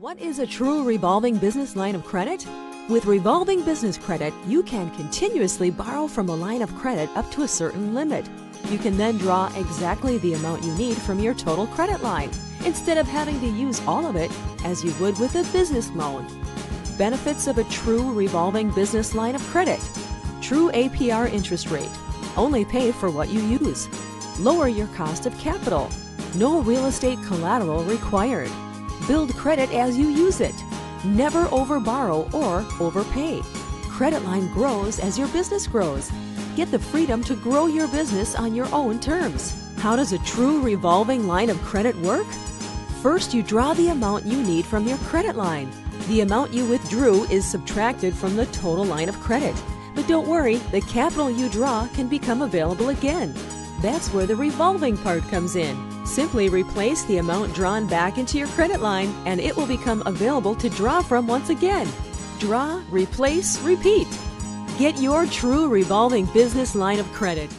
What is a true revolving business line of credit? With revolving business credit, you can continuously borrow from a line of credit up to a certain limit. You can then draw exactly the amount you need from your total credit line, instead of having to use all of it as you would with a business loan. Benefits of a true revolving business line of credit. True APR interest rate. Only pay for what you use. Lower your cost of capital. No real estate collateral required. Build credit as you use it. Never overborrow or overpay. Credit line grows as your business grows. Get the freedom to grow your business on your own terms. How does a true revolving line of credit work? First, you draw the amount you need from your credit line. The amount you withdrew is subtracted from the total line of credit. But don't worry, the capital you draw can become available again. That's where the revolving part comes in. Simply replace the amount drawn back into your credit line and it will become available to draw from once again. Draw, replace, repeat. Get your true revolving business line of credit.